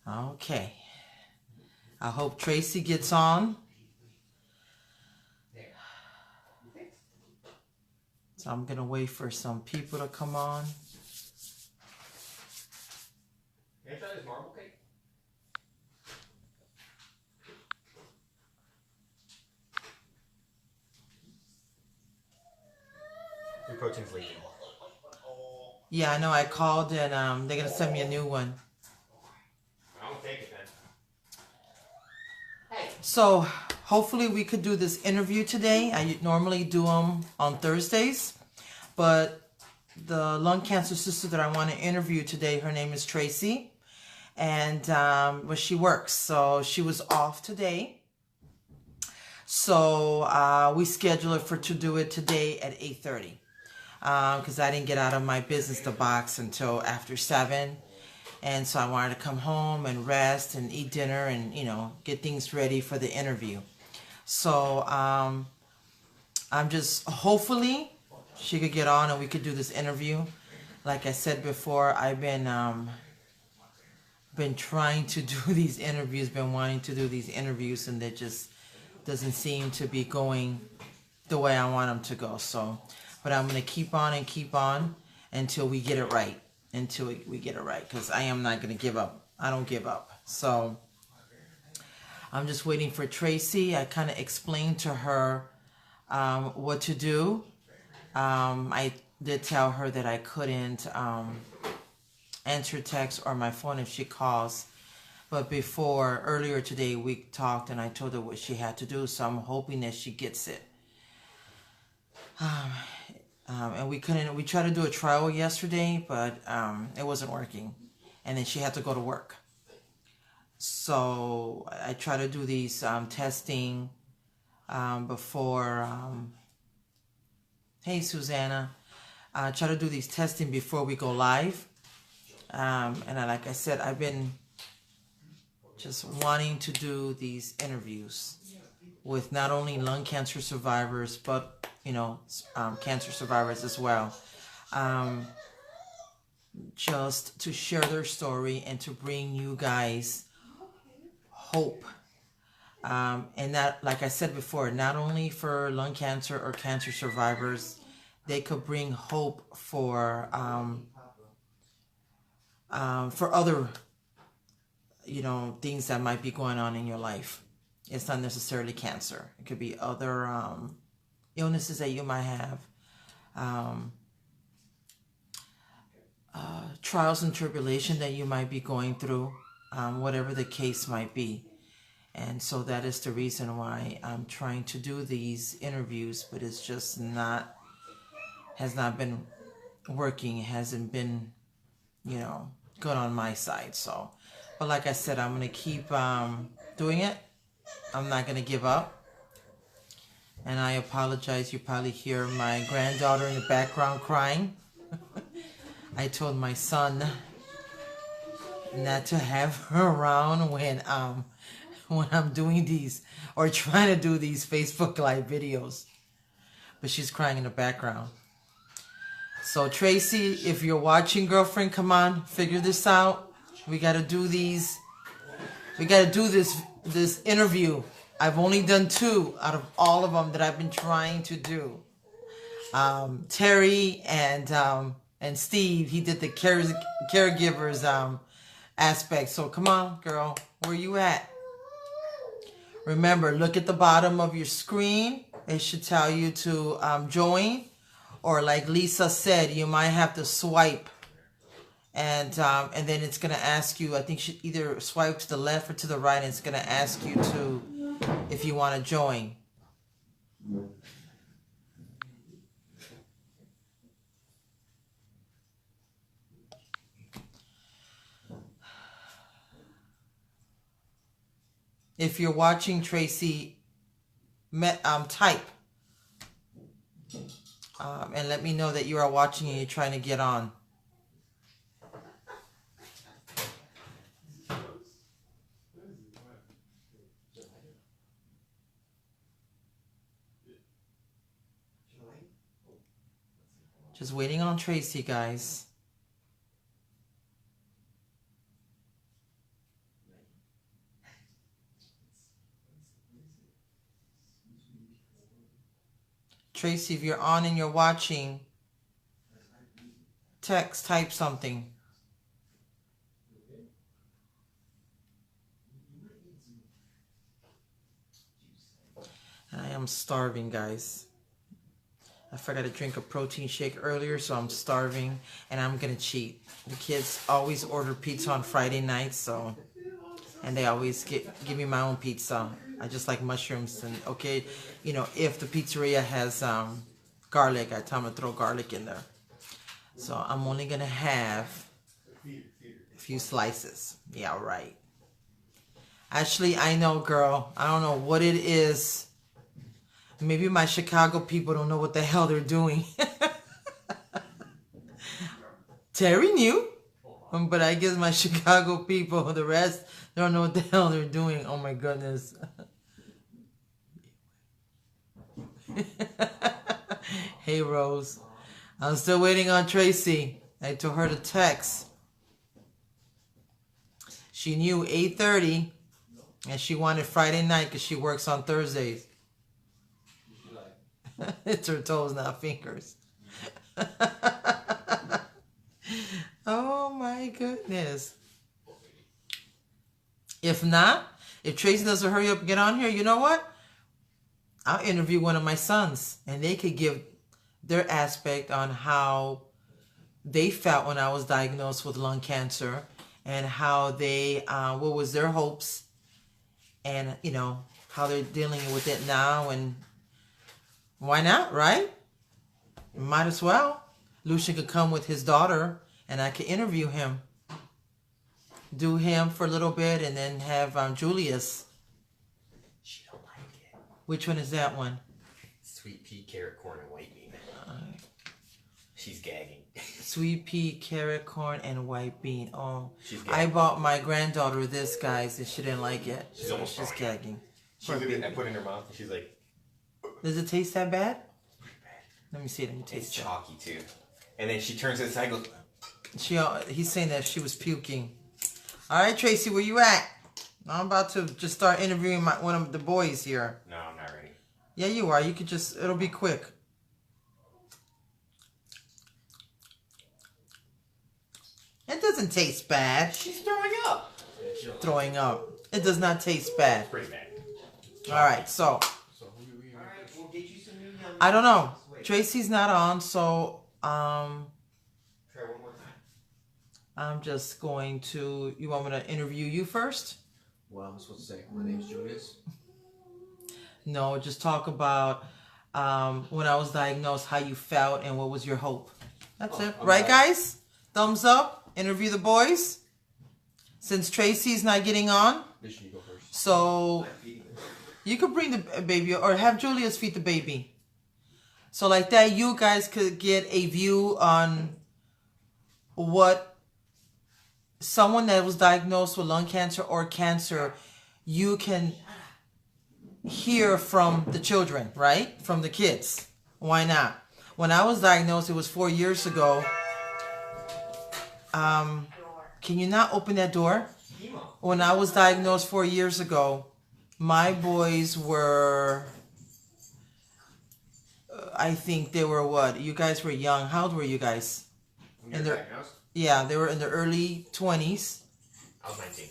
Okay. I hope Tracy gets on. So I'm going to wait for some people to come on. Can I try this marble cake? Your protein's leaking. Yeah, I know. I called and they're going to send me a new one. I'm going to take it then. Hey. So hopefully we could do this interview today. I normally do them on Thursdays. But the lung cancer sister that I want to interview today, her name is Tracy. And she works. So she was off today. So we scheduled her to do it today at 8:30. Because I didn't get out of my business the box until after 7, and so I wanted to come home and rest and eat dinner and get things ready for the interview. So I'm just hopefully she could get on and we could do this interview. Like I said before, I've been trying to do these interviews, been wanting to do these interviews, and it just doesn't seem to be going the way I want them to go. So. But I'm going to keep on until we get it right. Until we get it right. Because I am not going to give up. I don't give up. So I'm just waiting for Tracy. I kind of explained to her what to do. I did tell her that I couldn't answer text or my phone if she calls. But earlier today, we talked and I told her what she had to do. So I'm hoping that she gets it. And we tried to do a trial yesterday, but it wasn't working. And then she had to go to work. So I try to do these testing before, hey Susanna, I try to do these testing before we go live. Like I said, I've been just wanting to do these interviews with not only lung cancer survivors, but cancer survivors as well, just to share their story and to bring you guys hope. And that, like I said before, not only for lung cancer or cancer survivors, they could bring hope for other, things that might be going on in your life. It's not necessarily cancer. It could be other illnesses that you might have, trials and tribulation that you might be going through, whatever the case might be. And so that is the reason why I'm trying to do these interviews, but it's just has not been working. It hasn't been, good on my side. So, but like I said, I'm going to keep doing it. I'm not going to give up. And I apologize. You probably hear my granddaughter in the background crying. I told my son not to have her around when I'm doing these or trying to do these Facebook Live videos. But she's crying in the background. So Tracy, if you're watching, girlfriend, come on, figure this out. We got to do these. We got to do this interview. I've only done 2 out of all of them that I've been trying to do. Terry and Steve, he did the caregivers aspect. So come on, girl, where you at? Remember, look at the bottom of your screen. It should tell you to join. Or like Lisa said, you might have to swipe. And then it's going to ask you, I think you should either swipe to the left or to the right. And it's going to ask you if you want to join. If you're watching, Tracy, type. And let me know that you are watching and you're trying to get on. Just waiting on Tracy, guys. Tracy, if you're on and you're watching, type something. I am starving, guys. I forgot to drink a protein shake earlier, so I'm starving, and I'm gonna cheat. The kids always order pizza on Friday nights, and they always give me my own pizza. I just like mushrooms, and okay, you know, if the pizzeria has garlic, I tell them to throw garlic in there. So I'm only gonna have a few slices. Yeah, right. Actually, I know, girl. I don't know what it is. Maybe my Chicago people don't know what the hell they're doing. Terry knew. But I guess my Chicago people, the rest, they don't know what the hell they're doing. Oh my goodness. Hey, Rose. I'm still waiting on Tracy. I told her to text. She knew 8:30, and she wanted Friday night because she works on Thursdays. It's her toes, not fingers. Oh my goodness. If not, if Tracy doesn't hurry up and get on here, you know what? I'll interview one of my sons, and they could give their aspect on how they felt when I was diagnosed with lung cancer, and how they, what was their hopes, and you know, how they're dealing with it now, and why not, right? Might as well. Lucian could come with his daughter, and I could interview him. Do him for a little bit, and then have Julius. She don't like it. Which one is that one? Sweet pea, carrot, corn, and white bean. She's gagging. Sweet pea, carrot, corn, and white bean. Oh, She's gagging. I bought my granddaughter this, guys, and she didn't like it. She's almost She's throwing up. gagging. She looked at it, I put it in her mouth, and she's like, Does it taste that bad? pretty bad. Let me see. Let me It's taste it. chalky too. And then she turns to the side and goes, He's saying that she was puking. All right, Tracy, where you at? I'm about to just start interviewing one of the boys here. no, I'm not ready. Yeah, you are. You could it'll be quick. It doesn't taste bad. She's throwing up. Throwing up. It does not taste bad. It's pretty bad. All right, so Alright, we'll get you some new yum. I don't know. Tracy's not on, so Try one more time. I'm just going to. You want me to interview you first? Well, I'm supposed to say, my name's Julius. No, just talk about when I was diagnosed, how you felt, and what was your hope. That's it. I'm Right, glad. guys? Thumbs up. Interview the boys. Since Tracy's not getting on, Bishop, you go first. so you could bring the baby or have Julius feed the baby. So like that, you guys could get a view on what someone that was diagnosed with lung cancer or cancer, you can hear from the children, right? From the kids. Why not? When I was diagnosed, it was 4 years ago. Can you not open that door? When I was diagnosed 4 years ago, my boys were, I think they were what? You guys were young. How old were you guys? When you were diagnosed, Yeah, they were in their early 20s. I was 19.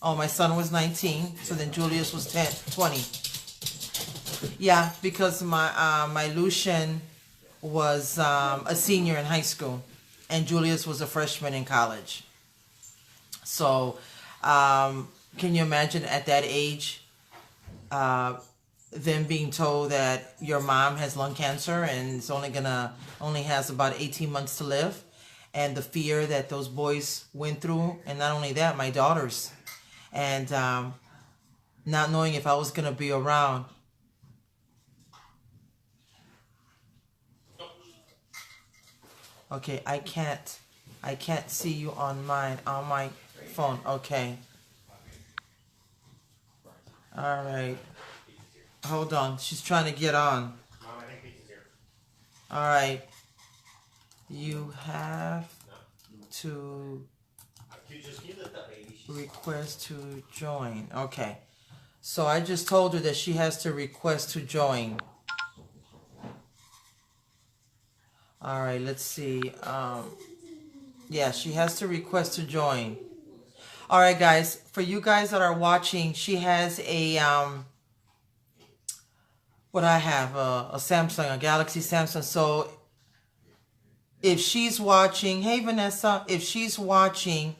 Oh, my son was 19, so then Julius was 20. Yeah, because my Lucian was a senior in high school, and Julius was a freshman in college. So, can you imagine at that age, them being told that your mom has lung cancer and it's only has about 18 months to live, and the fear that those boys went through, and not only that, my daughters, and not knowing if I was gonna be around. Okay, I can't see you on my phone. Okay. All right. Hold on. She's trying to get on. Mom, I think pizza's here. All right. You have to Just give it the baby. request to join. Okay. So I just told her that she has to request to join. All right, let's see. Yeah, she has to request to join. All right, guys. For you guys that are watching, she has a what I have a Samsung, a Galaxy Samsung. So if she's watching, hey Vanessa, if she's watching,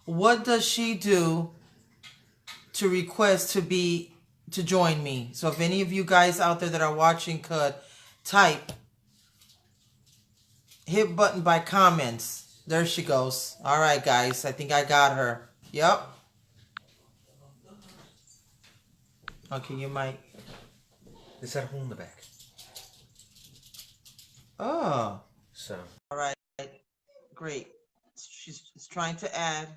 what does she do to request to join me? So if any of you guys out there that are watching could type, hit button by comments. There she goes. All right, guys, I think I got her. Yep. Okay, you might. It's that hole in the back. Oh. So. All right. Great. She's trying to add.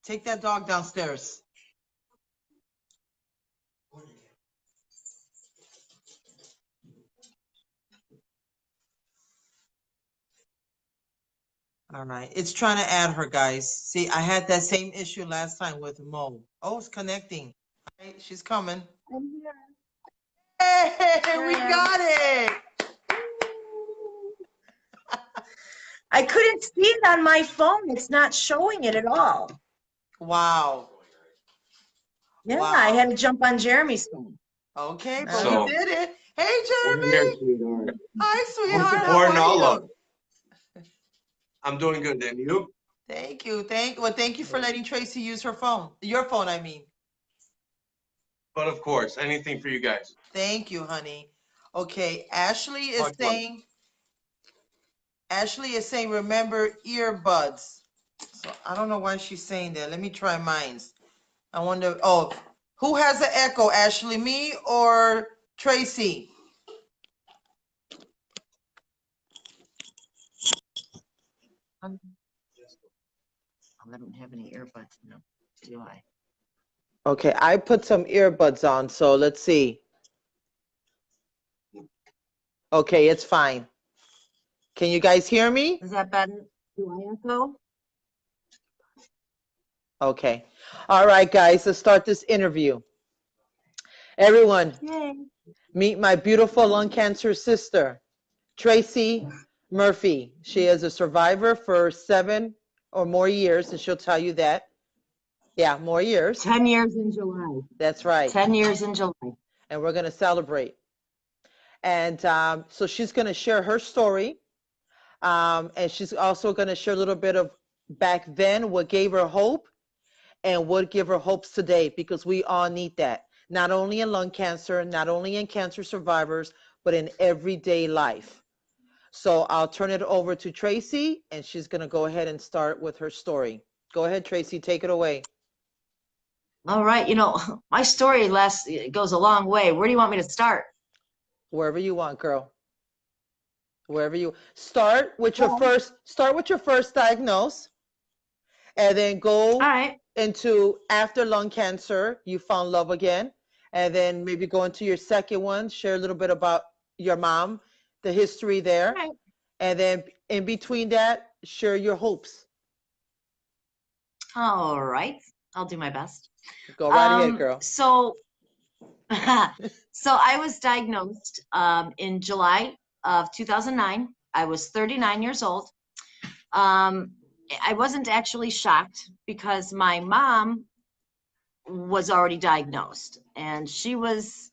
Take that dog downstairs. All right. It's trying to add her, guys. See, I had that same issue last time with Mo. Oh, it's connecting. All right, she's coming. I'm here. Hey, Here we I am. got it. I couldn't see it on my phone. It's not showing it at all. Wow. Yeah, Wow. I had to jump on Jeremy's phone. Okay, but So- we did it. Hey, Over here, Jeremy. sweetheart. Hi, I'm sweetheart. How supporting are all you? of it. I'm doing good, and you? Thank you. Thank you for letting Tracy use her phone. Your phone, I mean. But of course, anything for you guys. Thank you, honey. Okay, Ashley is Much love. saying, remember earbuds. So I don't know why she's saying that. Let me try mine's. I wonder, oh, who has the echo, Ashley, me or Tracy? I don't have any earbuds now, do I? Okay, I put some earbuds on, so let's see. Okay, it's fine. Can you guys hear me? Is that better? Do I echo? Okay. All right, guys, let's start this interview. Everyone, Yay. meet my beautiful lung cancer sister, Tracy Murphy. She is a survivor for 7 or more years, and she'll tell you that. Yeah, more years. 10 years in July. That's right. 10 years in July. And we're going to celebrate. And so she's going to share her story. And she's also going to share a little bit of back then, what gave her hope and what give her hopes today, because we all need that. Not only in lung cancer, not only in cancer survivors, but in everyday life. So I'll turn it over to Tracy, and she's going to go ahead and start with her story. Go ahead, Tracy, take it away. All right, my story goes a long way. Where do you want me to start? Wherever you want, girl. Wherever you start with your first diagnose, and then go All right. into after lung cancer, you found love again, and then maybe go into your second one, share a little bit about your mom, the history there, All right. and then in between that, share your hopes. All right. I'll do my best. Go right ahead, girl. So I was diagnosed in July of 2009. I was 39 years old. I wasn't actually shocked because my mom was already diagnosed, and she was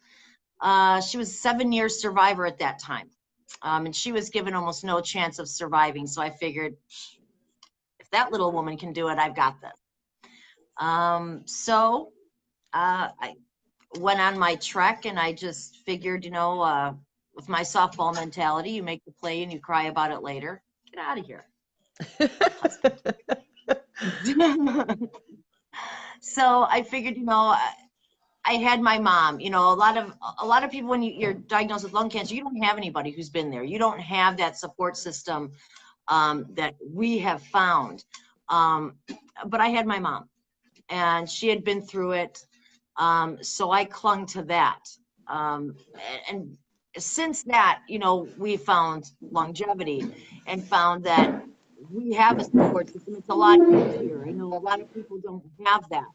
a 7-year survivor at that time. And she was given almost no chance of surviving. So I figured, if that little woman can do it, I've got this. So I went on my trek, and I just figured, with my softball mentality, you make the play and you cry about it later. Get out of here. So I figured, I had my mom. A lot of people, when you're diagnosed with lung cancer, you don't have anybody who's been there. You don't have that support system that we have found. But I had my mom, and she had been through it. So I clung to that. And since that, we found longevity and found that we have a support system. It's a lot easier. I know a lot of people don't have that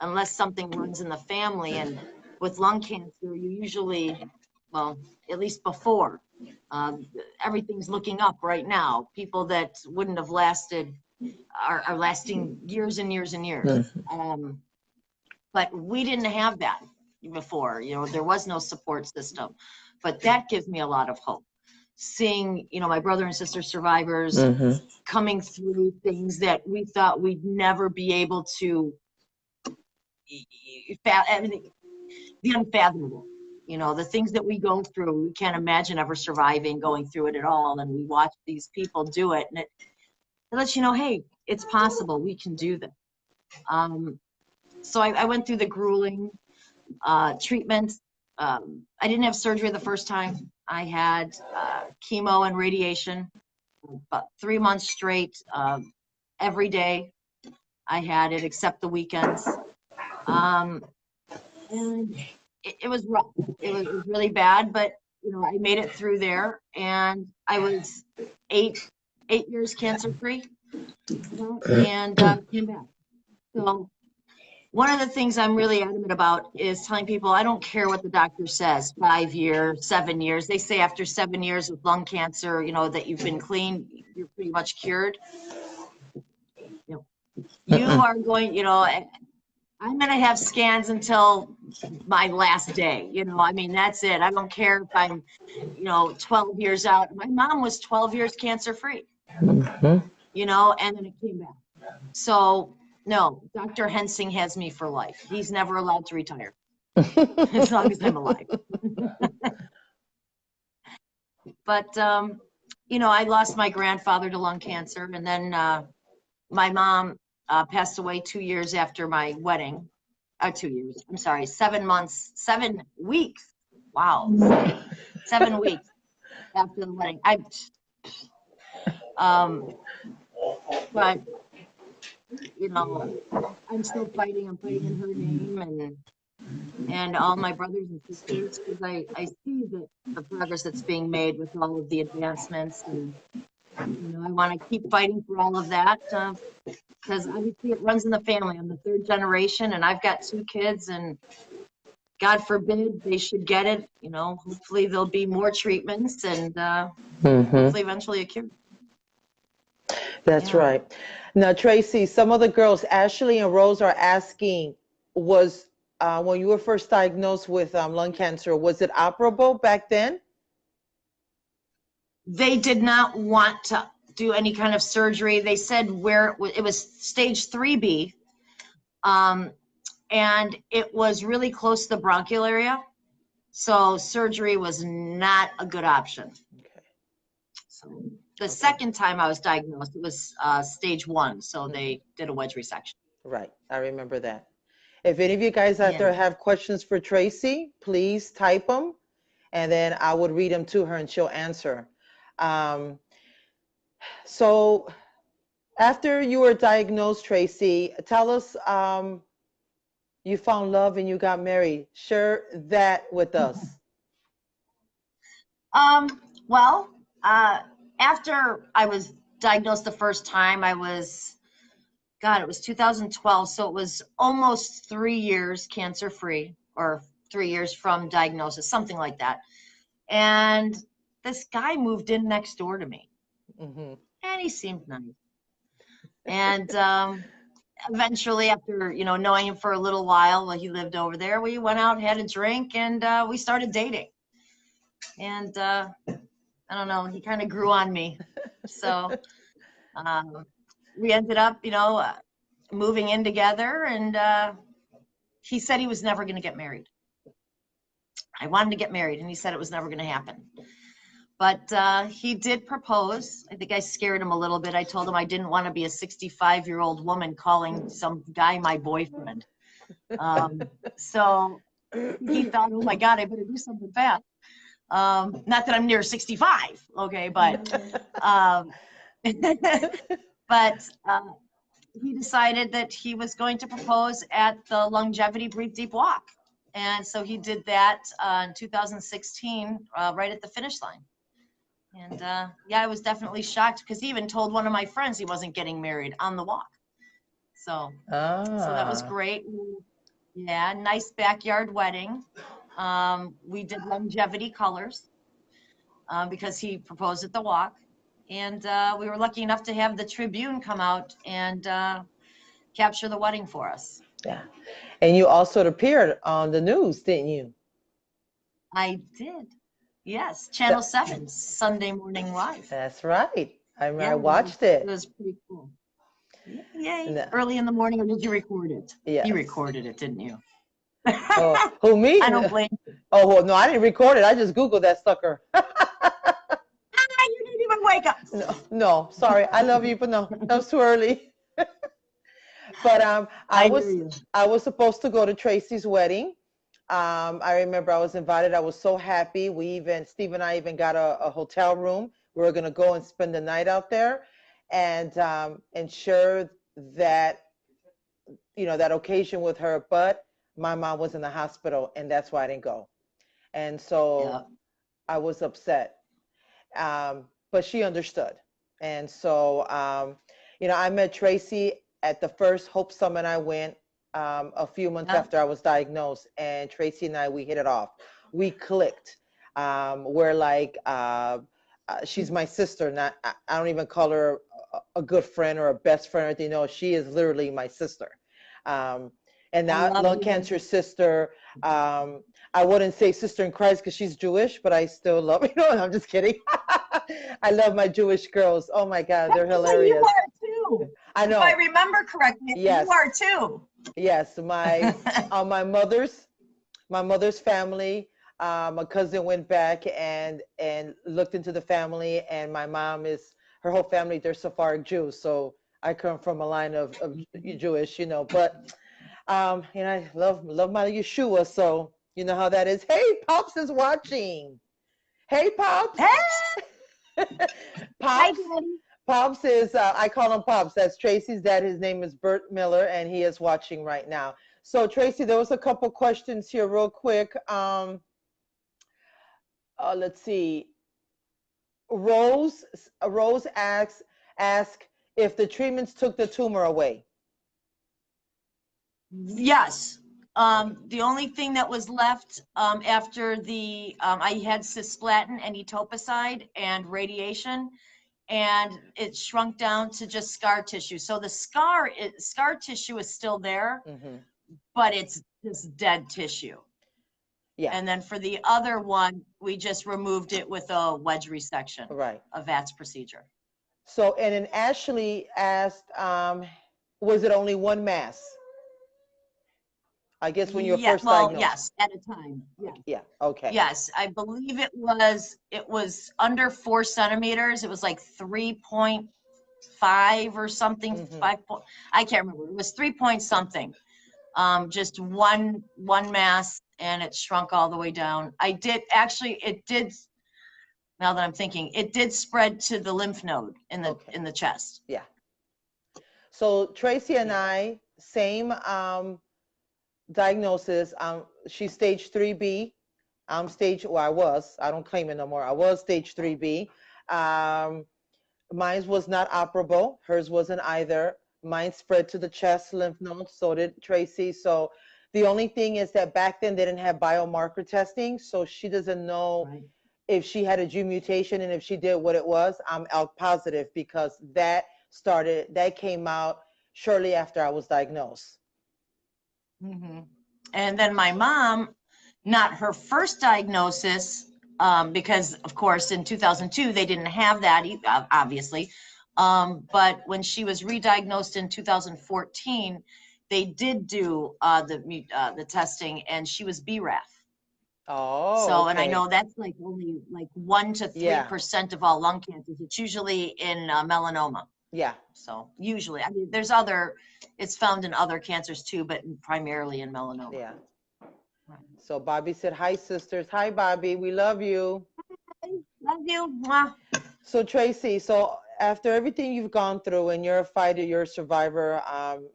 unless something runs in the family. And with lung cancer, you usually, well, at least before, everything's looking up right now. People that wouldn't have lasted are lasting years and years and years. But we didn't have that before. You know, there was no support system. But that gives me a lot of hope. Seeing, you know, my brother and sister survivors coming through things that we thought we'd never be able to, the unfathomable. You know, the things that we go through, we can't imagine ever surviving, going through it at all. And we watch these people do it, and it lets you know, hey, it's possible. We can do this. So I went through the grueling treatment. I didn't have surgery the first time. I had chemo and radiation about 3 months straight, every day. I had it except the weekends. And it was rough. It was really bad, but you know, I made it through there, and I was eight years cancer free, and came back. So one of the things I'm really adamant about is telling people I don't care what the doctor says, 5 years, 7 years. They say after 7 years with lung cancer, you know, that you've been clean, you're pretty much cured. You know, you are going, you know, I'm going to have scans until my last day. You know, I mean, that's it. I don't care if I'm, you know, 12 years out. My mom was 12 years cancer free, you know, and then it came back. So, no, Dr. Hensing has me for life. He's never allowed to retire as long as I'm alive. But, you know, I lost my grandfather to lung cancer, and then my mom passed away 2 years after my wedding. 2 years, I'm sorry, 7 months, 7 weeks. Wow. 7 weeks after the wedding. But, you know, I'm still fighting. I'm fighting in her name and all my brothers and sisters, because I see the progress that's being made with all of the advancements. And, you know, I want to keep fighting for all of that. Because obviously it runs in the family. I'm the 3rd generation, and I've got 2 kids, and God forbid they should get it. You know, hopefully there'll be more treatments, and hopefully eventually a cure. That's right. Now, Tracy, some of the girls, Ashley and Rose, are asking, was when you were first diagnosed with lung cancer, was it operable back then? They did not want to do any kind of surgery. They said it was stage 3B, and it was really close to the bronchial area. So surgery was not a good option. Okay. So the second time I was diagnosed, it was stage 1. So they did a wedge resection. Right. I remember that. If any of you guys out there have questions for Tracy, please type them, and then I would read them to her and she'll answer. So after you were diagnosed, Tracy, tell us you found love and you got married. Share that with us. Well, after I was diagnosed the first time, it was 2012. So it was almost 3 years cancer free, or 3 years from diagnosis, something like that. And this guy moved in next door to me. And he seemed nice. And eventually, after, you know, knowing him for a little while, he lived over there, we went out, had a drink, and we started dating. And I don't know, he kind of grew on me. So we ended up, you know, moving in together, and he said he was never going to get married. I wanted to get married, and he said it was never going to happen. But he did propose. I think I scared him a little bit. I told him I didn't want to be a 65-year-old woman calling some guy my boyfriend. So he thought, oh my God, I better do something fast. Not that I'm near 65, okay, but he decided that he was going to propose at the Longevity Breathe Deep Walk. And so he did that in 2016, right at the finish line. And yeah, I was definitely shocked, because he even told one of my friends he wasn't getting married on the walk. So that was great. Yeah, nice backyard wedding. We did longevity colors because he proposed at the walk. And we were lucky enough to have the Tribune come out and capture the wedding for us. Yeah. And you also appeared on the news, didn't you? I did. Yes, Channel 7, Sunday Morning Live. That's right. Yeah, I watched it. It was pretty cool. Yay. No. Early in the morning, or did you record it? Yes. You recorded it, didn't you? Oh, who, me? I don't blame you. Oh, well, no, I didn't record it. I just Googled that sucker. You didn't even wake up. No, sorry. I love you, but no, that was too early. But I was supposed to go to Tracy's wedding. I remember I was invited. I was so happy. Steve and I even got a hotel room. We were gonna go and spend the night out there, and ensure that that occasion with her. But my mom was in the hospital, and that's why I didn't go. And so I was upset. But she understood. And so, I met Tracy at the first Hope Summit I went a few months after I was diagnosed. And Tracy and we hit it off. We clicked. We're like, she's my sister. I don't even call her a good friend or a best friend or anything. No, she is literally my sister. And now lung cancer sister. I wouldn't say sister in Christ because she's Jewish, but I still love, I'm just kidding. I love my Jewish girls. Oh my God, they're hilarious. You are too. I know. If I remember correctly, yes. You are too. Yes, my mother's family. My cousin went back and looked into the family, and my mom her whole family, they're Sephardic Jews. So I come from a line of Jewish, but I love my Yeshua. So you know how that is. Hey, Pops is watching. Hey, Pops. Hey. Pops. Pops is, I call him Pops. That's Tracy's dad. His name is Bert Miller, and he is watching right now. So Tracy, there was a couple questions here real quick. Let's see. Rose asks if the treatments took the tumor away. Yes. The only thing that was left after I had cisplatin and etoposide and radiation, and it shrunk down to just scar tissue. So the scar tissue is still there, but it's just dead tissue. Yeah. And then for the other one, we just removed it with a wedge resection. Right. A VATS procedure. So, and then Ashley asked, was it only one mass? I guess when you were first diagnosed. Yes, at a time. Yeah. Yeah. Okay. Yes, I believe it was under 4 centimeters. It was like 3.5 or something. 5. I can't remember. It was 3 point something. Just one mass, and it shrunk all the way down. It did. Now that I'm thinking, it did spread to the lymph node in the chest. Yeah. So Tracy and I, same diagnosis. She's stage 3B. I'm stage, I don't claim it no more. I was stage 3B. Mine was not operable. Hers wasn't either. Mine spread to the chest lymph nodes. So did Tracy. So the only thing is that back then they didn't have biomarker testing. So she doesn't know if she had a G mutation, and if she did, what it was. I'm ALK positive because that came out shortly after I was diagnosed. And then my mom, not her first diagnosis, because of course in 2002 they didn't have that obviously, but when she was re-diagnosed in 2014, they did do the testing, and she was BRAF. Oh. So, and I know that's like only like 1 to 3% of all lung cancers. It's usually in melanoma. Yeah. So usually, I mean, it's found in other cancers too, but primarily in melanoma. Yeah. So Bobby said, hi, sisters. Hi, Bobby. We love you. Hi, love you. Mwah. So Tracy, after everything you've gone through, and you're a fighter, you're a survivor,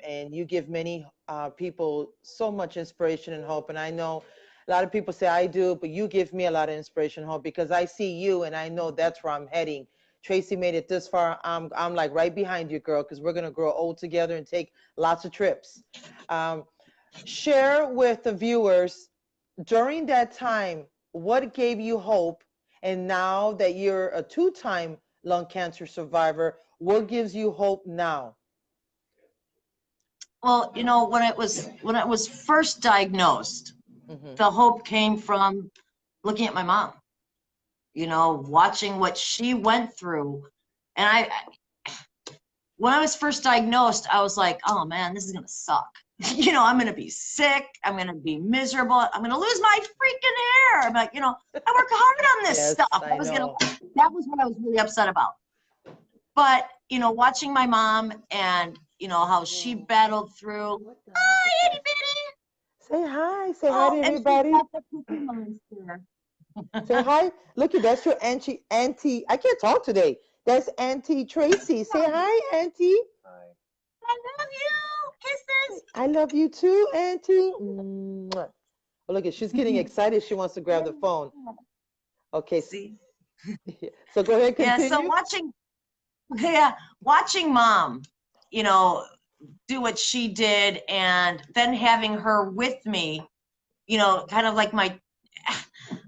and you give many people so much inspiration and hope. And I know a lot of people say I do, but you give me a lot of inspiration and hope, because I see you and I know that's where I'm heading. Tracy made it this far. I'm like right behind you, girl, because we're going to grow old together and take lots of trips. Share with the viewers during that time what gave you hope, and now that you're a two-time lung cancer survivor, what gives you hope now? Well, when I was first diagnosed, Mm-hmm. the hope came from looking at my mom, watching what she went through. And when I was first diagnosed, I was like, oh man, this is going to suck. I'm going to be sick. I'm going to be miserable. I'm going to lose my freaking hair. I'm like, I work hard on this Yes, stuff. I know. That was what I was really upset about. But, watching my mom and, how she battled through, hi, itty bitty. Say hi. Say hi to And she's everybody. got the Cookie Monster. Say hi. Look, that's your auntie. I can't talk today. That's Auntie Tracy. Say hi, Auntie. Hi. I love you. Kisses. I love you too, Auntie. Mwah. Oh, look, she's getting excited. She wants to grab the phone. Okay. See? So go ahead, Yeah, continue. so watching mom, do what she did, and then having her with me, kind of like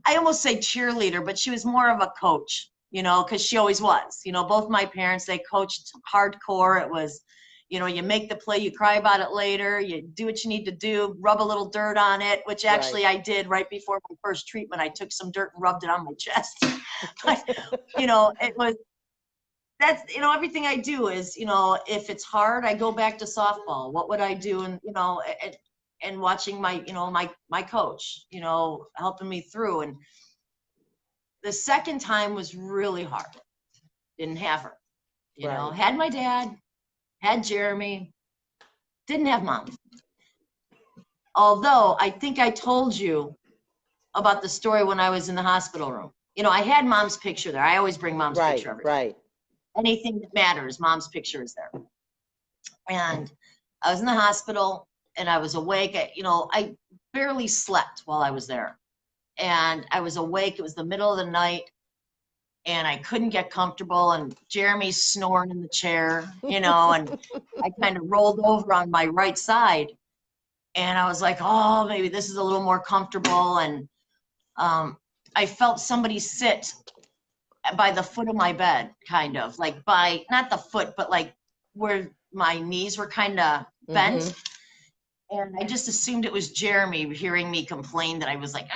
I almost say cheerleader, but she was more of a coach, because she always was. Both my parents, they coached hardcore. It was, you make the play, you cry about it later, you do what you need to do, rub a little dirt on it, which actually I did right before my first treatment. I took some dirt and rubbed it on my chest. It was, that's, everything I do is, if it's hard, I go back to softball. What would I do? And watching my coach, helping me through. And the second time was really hard. Didn't have her, had my dad, had Jeremy, didn't have mom. Although I think I told you about the story when I was in the hospital room. I had mom's picture there. I always bring mom's picture every day. Anything that matters, mom's picture is there. And I was in the hospital and I was awake. I barely slept while I was there. And I was awake. It was the middle of the night and I couldn't get comfortable. And Jeremy's snoring in the chair, and I kind of rolled over on my right side. And I was like, oh, maybe this is a little more comfortable. And I felt somebody sit by the foot of my bed, kind of like by, not the foot, but like where my knees were kind of bent. Mm-hmm. And I just assumed it was Jeremy hearing me complain that I was like,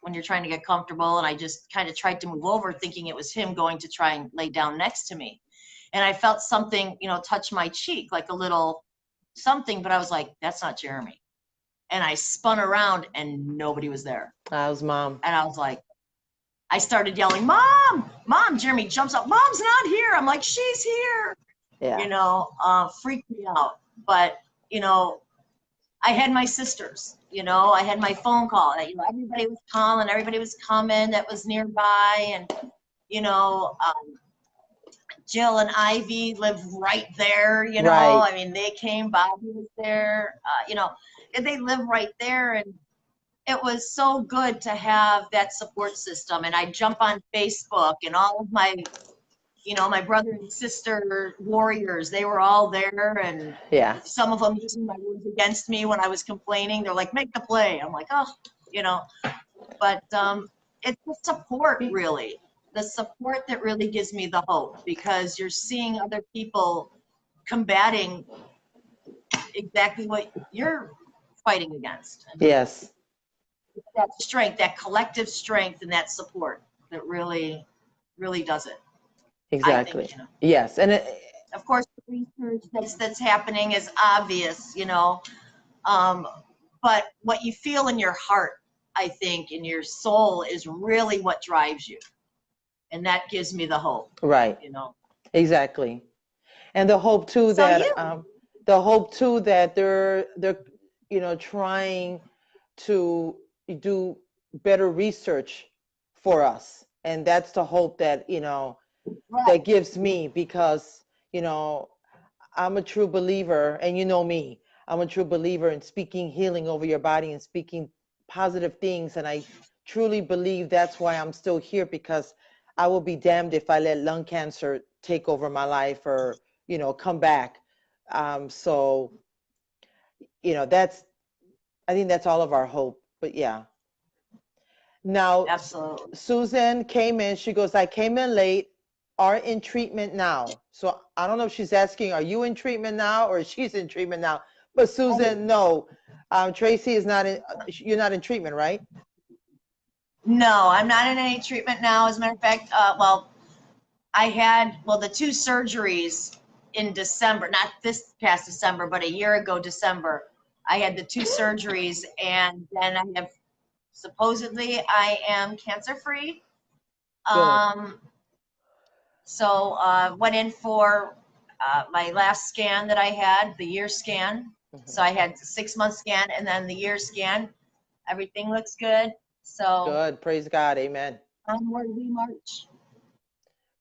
when you're trying to get comfortable. And I just kind of tried to move over thinking it was him going to try and lay down next to me. And I felt something, touch my cheek, like a little something, but I was like, that's not Jeremy. And I spun around and nobody was there. That was mom. And I was like, I started yelling, Mom, Mom. Jeremy jumps up, Mom's not here. I'm like, she's here. Yeah. Freaked me out. But, I had my sisters, I had my phone call. Everybody was calling, everybody was coming that was nearby. And, Jill and Ivy live right there, I mean, they came, Bobby was there, they live right there. And it was so good to have that support system. And I jump on Facebook and all of my, my brother and sister warriors, they were all there. And some of them using my words against me when I was complaining. They're like, make the play. I'm like, oh, but it's the support, really. The support that really gives me the hope, because you're seeing other people combating exactly what you're fighting against. Yes. That strength, that collective strength, and that support that really, really does it. Exactly. Think, yes. And of course, the research that's happening is obvious, but what you feel in your heart, I think, in your soul is really what drives you. And that gives me the hope. Right. Exactly. And the hope too that they're trying to do better research for us. And that's the hope that, that gives me, because, I'm a true believer, and me, I'm a true believer in speaking healing over your body and speaking positive things. And I truly believe that's why I'm still here, because I will be damned if I let lung cancer take over my life or, come back. So, that's I think that's all of our hope. But yeah. Now, Absolutely. Susan came in. She goes, I came in late, are in treatment now. So I don't know if she's asking, are you in treatment now or she's in treatment now? But Susan, no. Tracy is not in, you're not in treatment, right? No, I'm not in any treatment now. As a matter of fact, well, I had, well, the 2 surgeries in December, not this past December, but a year ago, December. I had the 2 surgeries, and then I have, supposedly, I am cancer free. Good. So went in for my last scan that I had, the year scan. So I had the 6-month scan and then the year scan. Everything looks good. So Good. Praise God. Amen. onward we march.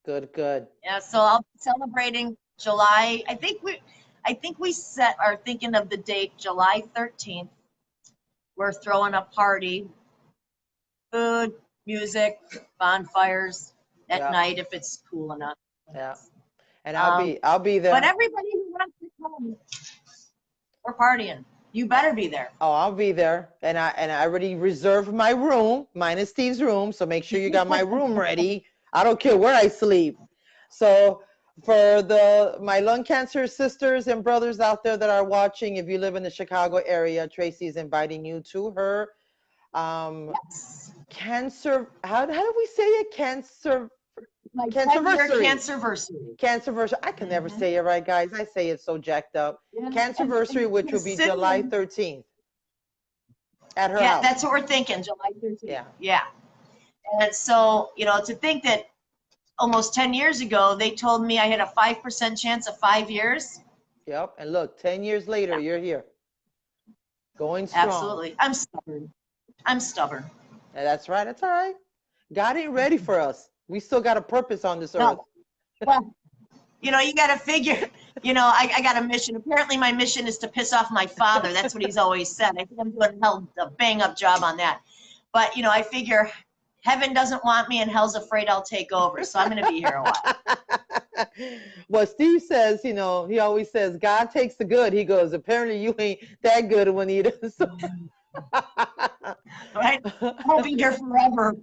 Good, good. Yeah, so I'll be celebrating July. I think we are thinking of the date July 13th. We're throwing a party, food, music, bonfires at Yeah. night if it's cool enough. Yeah. And I'll be But there. everybody who wants to come, we're partying. You better be there. Oh, I'll be there. And I already reserved my room, minus Steve's room. So make sure you got my room ready. I don't care where I sleep. So for my lung cancer sisters and brothers out there that are watching, if you live in the Chicago area, Tracy is inviting you to her Yes. cancer. How do we say it? Cancerversary. Cancerversary. Cancerversary. I can never say it right, guys. I say it so jacked up. Yeah. Cancerversary, which will be July 13th at her Yeah, house. that's what we're thinking, July 13th. Yeah. Yeah. And so, to think that almost 10 years ago, they told me I had a 5% chance of 5 years. Yep. And look, 10 years later, you're here. Going strong. Absolutely. I'm stubborn. Yeah, that's right. That's all right. God ain't ready for us. We still got a purpose on this earth. No. Well, you got to figure, I got a mission. Apparently my mission is to piss off my father. That's what he's always said. I think I'm doing a bang up job on that. But, I figure heaven doesn't want me and hell's afraid I'll take over. So I'm going to be here a while. Well, Steve says, he always says, God takes the good. He goes, apparently you ain't that good, Juanita. Right? I'll be here forever.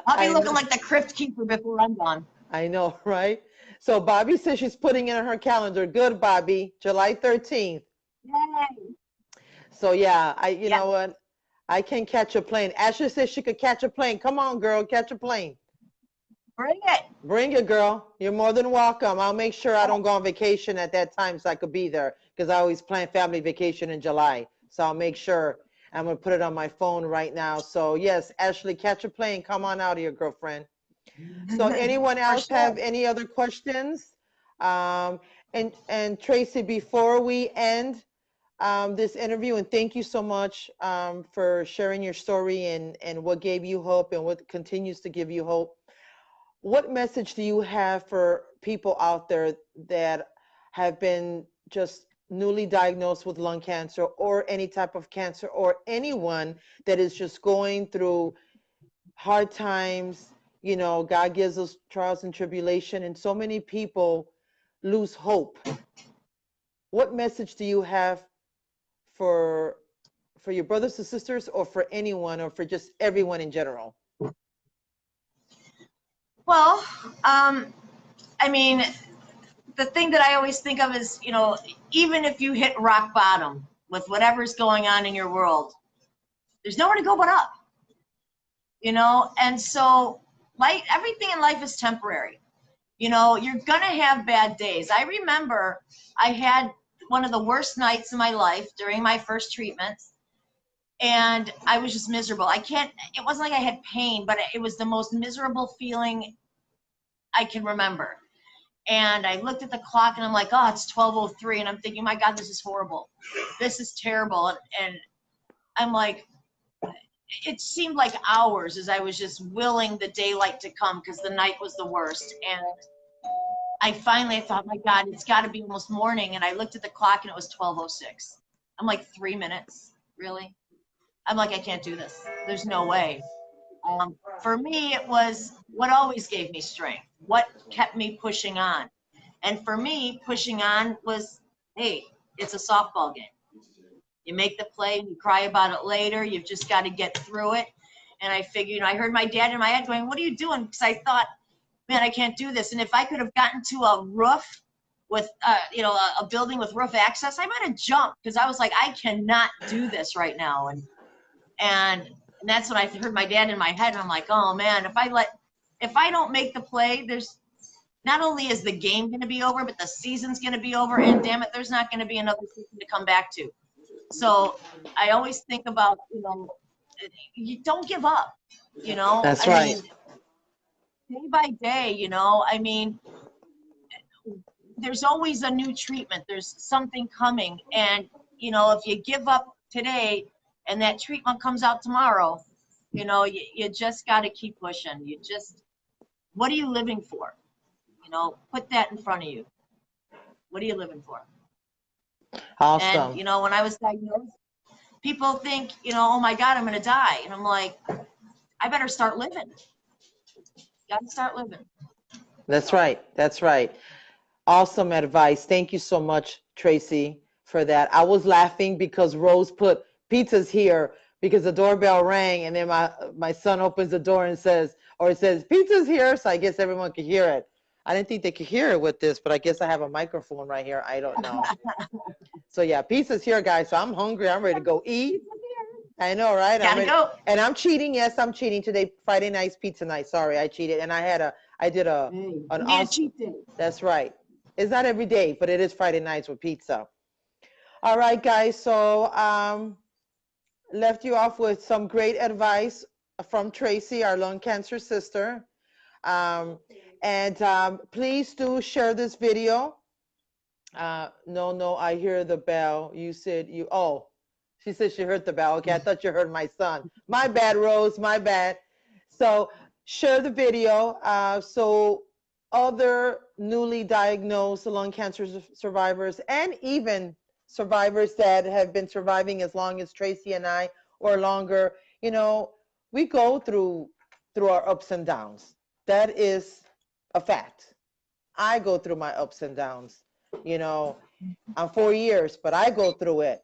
I'll be looking like the crypt keeper before I'm gone. I know, right? So Bobby says she's putting in her calendar. Good, Bobby. July 13th. Yay. So yeah, you know what? I can catch a plane. Ashley says she could catch a plane. Come on, girl, catch a plane. Bring it. Bring it, girl. You're more than welcome. I'll make sure I don't go on vacation at that time so I could be there because I always plan family vacation in July. So I'll make sure. I'm going to put it on my phone right now. So yes, Ashley, catch a plane. Come on out here, girlfriend. So anyone else have any other questions? And Tracy, before we end this interview, and thank you so much for sharing your story and what gave you hope and what continues to give you hope. What message do you have for people out there that have been just newly diagnosed with lung cancer or any type of cancer, or anyone that is just going through hard times? God gives us trials and tribulation, and so many people lose hope. What message do you have for your brothers and sisters, or for anyone, or for just everyone in general? Well, I mean, the thing that I always think of is, even if you hit rock bottom with whatever's going on in your world, there's nowhere to go but up, and so everything in life is temporary. You're going to have bad days. I remember I had one of the worst nights of my life during my first treatments, and I was just miserable. It wasn't like I had pain, but it was the most miserable feeling I can remember. And I looked at the clock and I'm like, oh, it's 12:03. And I'm thinking, my God, this is horrible. This is terrible. And I'm like, it seemed like hours as I was just willing the daylight to come because the night was the worst. And I thought, my God, it's got to be almost morning. And I looked at the clock and it was 12:06. I'm like, 3 minutes? Really? I'm like, I can't do this. There's no way. For me, it was what always gave me strength, what kept me pushing on. And for me, pushing on was, hey, it's a softball game. You make the play and you cry about it later. You've just got to get through it. And I figured, I heard my dad in my head going, what are you doing? Because I thought, man, I can't do this. And if I could have gotten to a roof with, a building with roof access, I might have jumped because I was like, I cannot do this right now. And that's when I heard my dad in my head. And I'm like, oh man, if I don't make the play, there's not only is the game going to be over, but the season's going to be over. And damn it, there's not going to be another season to come back to. So I always think about, you don't give up, That's right. Day by day, there's always a new treatment. There's something coming. And, if you give up today and that treatment comes out tomorrow, you just got to keep pushing. What are you living for? Put that in front of you. What are you living for? Awesome. And, when I was diagnosed, people think, oh my God, I'm going to die. And I'm like, I better start living. Got to start living. That's right. That's right. Awesome advice. Thank you so much, Tracy, for that. I was laughing because Rose put pizza's here because the doorbell rang, and then my son opens the door and says pizza's here, so I guess everyone could hear it. I didn't think they could hear it with this, but I guess I have a microphone right here. I don't know. So yeah, pizza's here, guys. So I'm hungry. I'm ready to go eat. I know, right? Gotta go. And I'm cheating. Yes, I'm cheating today. Friday night's pizza night. Sorry, I cheated. And I did an awesome cheat day. That's right. It's not every day, but it is Friday nights with pizza. All right, guys. So left you off with some great advice from Tracy, our lung cancer sister. Please do share this video. No, I hear the bell. You said she said she heard the bell. Okay, I thought you heard my son. My bad, Rose, my bad. So share the video so other newly diagnosed lung cancer survivors and even survivors that have been surviving as long as Tracy and I or longer, we go through our ups and downs. That is a fact. I go through my ups and downs. I'm 4 years, but I go through it.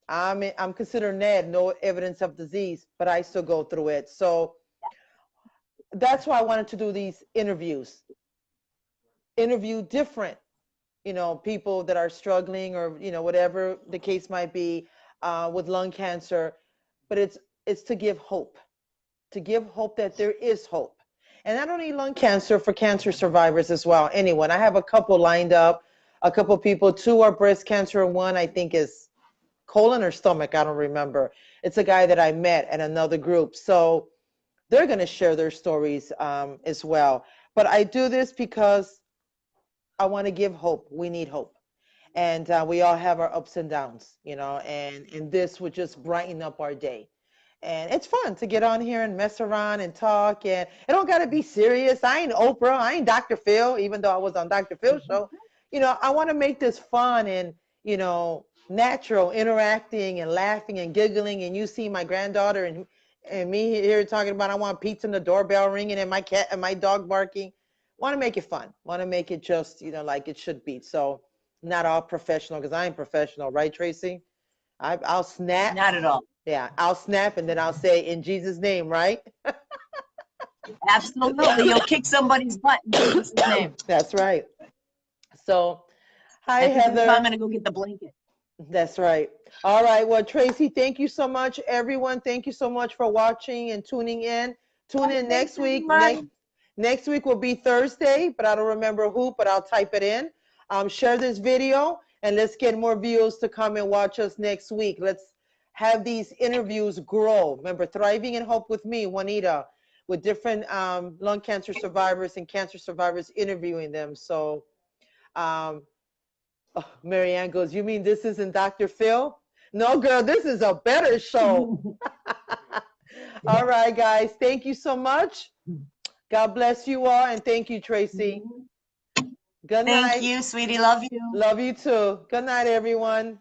I'm considered NED, no evidence of disease, but I still go through it. So that's why I wanted to do these interviews. Interview different, people that are struggling or, whatever the case might be with lung cancer. But it's to give hope that there is hope. And not only lung cancer, for cancer survivors as well. Anyone. I have a couple lined up, a couple people. 2 are breast cancer, and 1 I think is colon or stomach. I don't remember. It's a guy that I met at another group. So they're going to share their stories as well. But I do this because I want to give hope. We need hope. And we all have our ups and downs, and this would just brighten up our day. And it's fun to get on here and mess around and talk. And it don't got to be serious. I ain't Oprah. I ain't Dr. Phil, even though I was on Dr. Phil's show. I want to make this fun and, natural, interacting and laughing and giggling. And you see my granddaughter and me here talking about I want pizza and the doorbell ringing and my cat and my dog barking. Want to make it fun. Want to make it just, like it should be. So not all professional, because I ain't professional. Right, Tracy? I'll snap. Not at all. Yeah, I'll snap and then I'll say in Jesus' name, right? Absolutely. You'll kick somebody's butt in Jesus' name. That's right. So, hi, Heather. Heather. I'm going to go get the blanket. That's right. All right. Well, Tracy, thank you so much, everyone. Thank you so much for watching and tuning in. Tune in next week. Next week will be Thursday, but I don't remember who, but I'll type it in. Share this video and let's get more viewers to come and watch us next week. Let's have these interviews grow. Remember, Thriving in Hope with me, Juanita, with different lung cancer survivors and cancer survivors, interviewing them. So Marianne goes, you mean this isn't Dr. Phil? No, girl, this is a better show. All right, guys. Thank you so much. God bless you all. And thank you, Tracy. Good night. Thank you, sweetie. Love you. Love you too. Good night, everyone.